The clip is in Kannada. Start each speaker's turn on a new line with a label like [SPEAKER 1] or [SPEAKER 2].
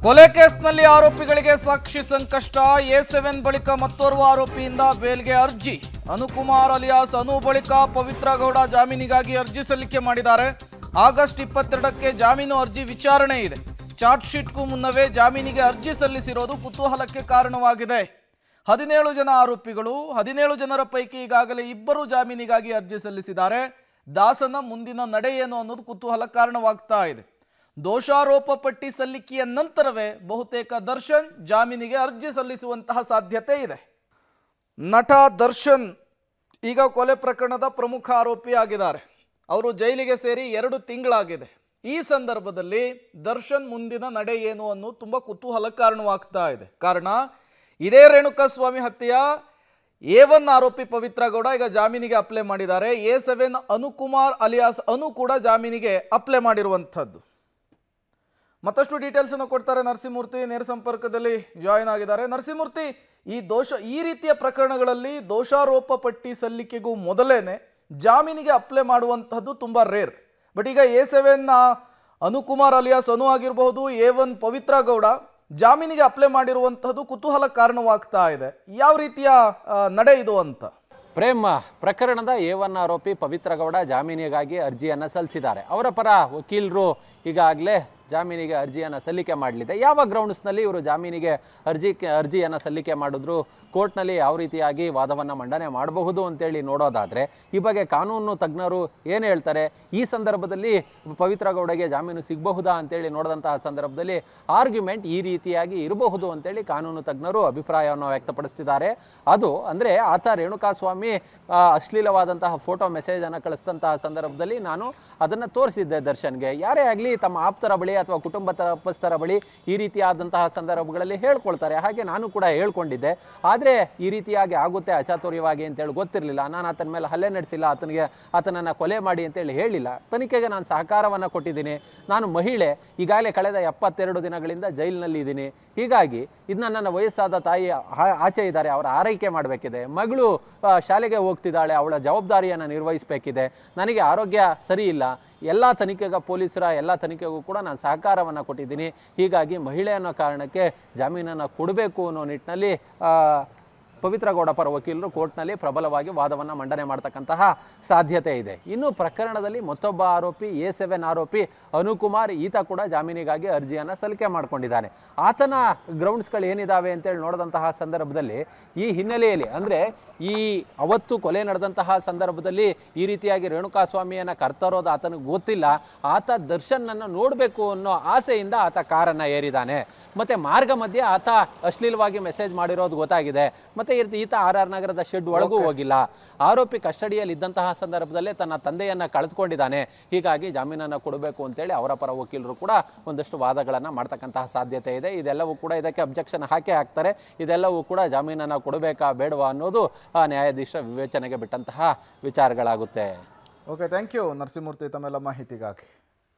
[SPEAKER 1] ಕೊಲೆ ಕೇಸ್ನಲ್ಲಿ ಆರೋಪಿಗಳಿಗೆ ಸಾಕ್ಷಿ ಸಂಕಷ್ಟ. A7 ಬಳಿಕ ಮತ್ತೋರ್ವ ಆರೋಪಿಯಿಂದ ಬೇಲ್ಗೆ ಅರ್ಜಿ. ಅನುಕುಮಾರ್ ಅಲಿಯಾಸ್ ಅನು ಬಳಿಕ ಪವಿತ್ರ ಗೌಡ ಜಾಮೀನಿಗಾಗಿ ಅರ್ಜಿ ಸಲ್ಲಿಕೆ ಮಾಡಿದ್ದಾರೆ. ಆಗಸ್ಟ್ 22ಕ್ಕೆ ಜಾಮೀನು ಅರ್ಜಿ ವಿಚಾರಣೆ ಇದೆ. ಚಾರ್ಜ್ ಶೀಟ್ಗೂ ಮುನ್ನವೇ ಜಾಮೀನಿಗೆ ಅರ್ಜಿ ಸಲ್ಲಿಸಿರೋದು ಕುತೂಹಲಕ್ಕೆ ಕಾರಣವಾಗಿದೆ. 17 ಜನ ಆರೋಪಿಗಳು, 17 ಜನರ ಪೈಕಿ ಈಗಾಗಲೇ 2 ಜಾಮೀನಿಗಾಗಿ ಅರ್ಜಿ ಸಲ್ಲಿಸಿದ್ದಾರೆ. ದಾಸನ ಮುಂದಿನ ನಡೆ ಏನು ಅನ್ನೋದು ಕುತೂಹಲ ಕಾರಣವಾಗ್ತಾ ಇದೆ. ದೋಷಾರೋಪ ಪಟ್ಟಿ ಸಲ್ಲಿಕೆಯ ನಂತರವೇ ಬಹುತೇಕ ದರ್ಶನ್ ಜಾಮೀನಿಗೆ ಅರ್ಜಿ ಸಲ್ಲಿಸುವಂತಹ ಸಾಧ್ಯತೆ ಇದೆ. ನಟ ದರ್ಶನ್ ಈಗ ಕೊಲೆ ಪ್ರಕರಣದ ಪ್ರಮುಖ ಆರೋಪಿ ಆಗಿದ್ದಾರೆ. ಅವರು ಜೈಲಿಗೆ ಸೇರಿ 2 ತಿಂಗಳಾಗಿದೆ. ಈ ಸಂದರ್ಭದಲ್ಲಿ ದರ್ಶನ್ ಮುಂದಿನ ನಡೆ ಏನು ಅನ್ನೋದು ತುಂಬ ಕುತೂಹಲ ಕಾರಣವಾಗ್ತಾ ಇದೆ. ಕಾರಣ ಇದೇ ರೇಣುಕಾಸ್ವಾಮಿ ಹತ್ಯೆಯ A1 ಆರೋಪಿ ಪವಿತ್ರ ಗೌಡ ಈಗ ಜಾಮೀನಿಗೆ ಅಪ್ಲೈ ಮಾಡಿದ್ದಾರೆ. A7 ಅನುಕುಮಾರ್ ಅಲಿಯಾಸ್ ಅನು ಕೂಡ ಜಾಮೀನಿಗೆ ಅಪ್ಲೈ ಮಾಡಿರುವಂಥದ್ದು. ಮತ್ತಷ್ಟು ಡೀಟೇಲ್ಸ್ ಅನ್ನು ಕೊಡ್ತಾರೆ ನರಸಿಂಹಮೂರ್ತಿ, ನೇರ ಸಂಪರ್ಕದಲ್ಲಿ ಜಾಯಿನ್ ಆಗಿದ್ದಾರೆ. ನರಸಿಂಹಮೂರ್ತಿ, ಈ ರೀತಿಯ ಪ್ರಕರಣಗಳಲ್ಲಿ ದೋಷಾರೋಪ ಪಟ್ಟಿ ಸಲ್ಲಿಕೆಗೂ ಮೊದಲೇನೆ ಜಾಮೀನಿಗೆ ಅಪ್ಲೈ ಮಾಡುವಂತಹದ್ದು ತುಂಬಾ ರೇರ್. ಬಟ್ ಈಗ A7 ಅನುಕುಮಾರ್ ಅಲಿಯಾಸ್ ಅನು ಆಗಿರಬಹುದು, A1 ಪವಿತ್ರ ಗೌಡ ಜಾಮೀನಿಗೆ ಅಪ್ಲೈ ಮಾಡಿರುವಂತಹದ್ದು ಕುತೂಹಲ ಕಾರಣವಾಗ್ತಾ ಇದೆ. ಯಾವ ರೀತಿಯ ನಡೆ ಇದು ಅಂತ?
[SPEAKER 2] ಪ್ರೇಮ್, ಪ್ರಕರಣದ A1 ಆರೋಪಿ ಪವಿತ್ರ ಗೌಡ ಜಾಮೀನಿಗಾಗಿ ಅರ್ಜಿಯನ್ನು ಸಲ್ಲಿಸಿದ್ದಾರೆ. ಅವರ ಪರ ವಕೀಲರು ಈಗಾಗಲೇ ಜಾಮೀನಿಗೆ ಅರ್ಜಿಯನ್ನು ಸಲ್ಲಿಕೆ ಮಾಡಲಿದೆ. ಯಾವ ಗ್ರೌಂಡ್ಸ್ನಲ್ಲಿ ಇವರು ಜಾಮೀನಿಗೆ ಅರ್ಜಿಯನ್ನು ಸಲ್ಲಿಕೆ ಮಾಡಿದ್ರು, ಕೋರ್ಟ್ನಲ್ಲಿ ಯಾವ ರೀತಿಯಾಗಿ ವಾದವನ್ನು ಮಂಡನೆ ಮಾಡಬಹುದು ಅಂತೇಳಿ ನೋಡೋದಾದರೆ ಈ ಬಗ್ಗೆ ಕಾನೂನು ತಜ್ಞರು ಏನು ಹೇಳ್ತಾರೆ, ಈ ಸಂದರ್ಭದಲ್ಲಿ ಪವಿತ್ರ ಗೌಡಗೆ ಜಾಮೀನು ಸಿಗಬಹುದಾ ಅಂತೇಳಿ ನೋಡಿದಂತಹ ಸಂದರ್ಭದಲ್ಲಿ ಆರ್ಗ್ಯುಮೆಂಟ್ ಈ ರೀತಿಯಾಗಿ ಇರಬಹುದು ಅಂತೇಳಿ ಕಾನೂನು ತಜ್ಞರು ಅಭಿಪ್ರಾಯವನ್ನು ವ್ಯಕ್ತಪಡಿಸ್ತಿದ್ದಾರೆ. ಅದು ಅಂದರೆ ಆತ ರೇಣುಕಾಸ್ವಾಮಿ ಅಶ್ಲೀಲವಾದಂತಹ ಫೋಟೋ ಮೆಸೇಜನ್ನು ಕಳಿಸಿದಂತಹ ಸಂದರ್ಭದಲ್ಲಿ ನಾನು ಅದನ್ನು ತೋರಿಸಿದ್ದೆ ದರ್ಶನ್ಗೆ. ಯಾರೇ ಆಗಲಿ ತಮ್ಮ ಆಪ್ತರ ಬಳಿ ಅಥವಾ ಕುಟುಂಬ ತಪಸ್ಥರ ಬಳಿ ಈ ರೀತಿಯಾದಂತಹ ಸಂದರ್ಭಗಳಲ್ಲಿ ಹೇಳ್ಕೊಳ್ತಾರೆ. ಹಾಗೆ ನಾನು ಕೂಡ ಹೇಳ್ಕೊಂಡಿದ್ದೆ. ಆದರೆ ಈ ರೀತಿಯಾಗಿ ಆಗುತ್ತೆ ಅಚಾತುರ್ಯವಾಗಿ ಅಂತೇಳಿ ಗೊತ್ತಿರಲಿಲ್ಲ. ನಾನು ಆತನ ಮೇಲೆ ಹಲ್ಲೆ ನಡೆಸಿಲ್ಲ, ಆತನನ್ನು ಕೊಲೆ ಮಾಡಿ ಅಂತೇಳಿ ಹೇಳಿಲ್ಲ. ತನಿಖೆಗೆ ನಾನು ಸಹಕಾರವನ್ನು ಕೊಟ್ಟಿದ್ದೀನಿ. ನಾನು ಮಹಿಳೆ, ಈಗಾಗಲೇ ಕಳೆದ 72 ದಿನಗಳಿಂದ ಜೈಲಿನಲ್ಲಿ ಇದ್ದೀನಿ. ಹೀಗಾಗಿ ಇದನ್ನ ನನ್ನ ವಯಸ್ಸಾದ ತಾಯಿ ಆಚೆ ಇದ್ದಾರೆ, ಅವರ ಆರೈಕೆ ಮಾಡಬೇಕಿದೆ. ಮಗಳು ಶಾಲೆಗೆ ಹೋಗ್ತಿದ್ದಾಳೆ, ಅವಳ ಜವಾಬ್ದಾರಿಯನ್ನು ನಿರ್ವಹಿಸಬೇಕಿದೆ. ನನಗೆ ಆರೋಗ್ಯ ಸರಿ ಇಲ್ಲ. ಎಲ್ಲ ತನಿಖೆಗೆ ಪೊಲೀಸರ ಎಲ್ಲ ತನಿಖೆಗೂ ಕೂಡ ನಾನು ಸಹಕಾರವನ್ನು ಕೊಟ್ಟಿದ್ದೀನಿ. ಹೀಗಾಗಿ ಮಹಿಳೆ ಅನ್ನೋ ಕಾರಣಕ್ಕೆ ಜಾಮೀನನ್ನು ಕೊಡಬೇಕು ಅನ್ನೋ ನಿಟ್ಟಿನಲ್ಲಿ ಪವಿತ್ರ ಗೌಡ ಪರ ವಕೀಲರು ಕೋರ್ಟ್ನಲ್ಲಿ ಪ್ರಬಲವಾಗಿ ವಾದವನ್ನು ಮಂಡನೆ ಮಾಡ್ತಕ್ಕಂತಹ ಸಾಧ್ಯತೆ ಇದೆ. ಇನ್ನು ಪ್ರಕರಣದಲ್ಲಿ ಮತ್ತೊಬ್ಬ ಆರೋಪಿ A7 ಆರೋಪಿ ಅನುಕುಮಾರ್, ಈತ ಕೂಡ ಜಾಮೀನಿಗಾಗಿ ಅರ್ಜಿಯನ್ನು ಸಲ್ಲಿಕೆ ಮಾಡಿಕೊಂಡಿದ್ದಾನೆ. ಆತನ ಗ್ರೌಂಡ್ಸ್ಗಳು ಏನಿದ್ದಾವೆ ಅಂತೇಳಿ ನೋಡಿದಂತಹ ಸಂದರ್ಭದಲ್ಲಿ ಈ ಹಿನ್ನೆಲೆಯಲ್ಲಿ ಅಂದರೆ ಅವತ್ತು ಕೊಲೆ ನಡೆದಂತಹ ಸಂದರ್ಭದಲ್ಲಿ ಈ ರೀತಿಯಾಗಿ ರೇಣುಕಾಸ್ವಾಮಿಯನ್ನು ಕರ್ತರೋದು ಆತನಿಗೆ ಗೊತ್ತಿಲ್ಲ. ಆತ ದರ್ಶನ್ನನ್ನು ನೋಡಬೇಕು ಅನ್ನೋ ಆಸೆಯಿಂದ ಆತ ಕಾರನ್ನು ಏರಿದ್ದಾನೆ. ಮತ್ತು ಮಾರ್ಗ ಮಧ್ಯೆ ಆತ ಅಶ್ಲೀಲವಾಗಿ ಮೆಸೇಜ್ ಮಾಡಿರೋದು ಗೊತ್ತಾಗಿದೆ. ಮತ್ತು ಈತ RR ನಗರದ ಶೆಡ್ ಒಳಗೂ ಹೋಗಿಲ್ಲ. ಆರೋಪಿ ಕಸ್ಟಡಿಯಲ್ಲಿ ಇದ್ದಂತಹ ಸಂದರ್ಭದಲ್ಲೇ ತನ್ನ ತಂದೆಯನ್ನು ಕಳೆದುಕೊಂಡಿದ್ದಾನೆ. ಹೀಗಾಗಿ ಜಾಮೀನನ್ನು ಕೊಡಬೇಕು ಅಂತೇಳಿ ಅವರ ಪರ ವಕೀಲರು ಕೂಡ ಒಂದಷ್ಟು ವಾದಗಳನ್ನು ಮಾಡ್ತಕ್ಕಂತಹ ಸಾಧ್ಯತೆ ಇದೆ. ಇದೆಲ್ಲವೂ ಕೂಡ ಇದಕ್ಕೆ ಅಬ್ಜೆಕ್ಷನ್ ಹಾಕ್ತಾರೆ. ಇದೆಲ್ಲವೂ ಕೂಡ ಜಾಮೀನನ್ನು ಕೊಡಬೇಕಾ ಬೇಡವಾ ಅನ್ನೋದು ನ್ಯಾಯಾಧೀಶರ ವಿವೇಚನೆಗೆ ಬಿಟ್ಟಂತಹ ವಿಚಾರಗಳಾಗುತ್ತೆ.
[SPEAKER 1] ಓಕೆ, ಥ್ಯಾಂಕ್ ಯು ನರಸಿಂಹಮೂರ್ತಿ ತಮ್ಮೆಲ್ಲ ಮಾಹಿತಿಗಾಗಿ.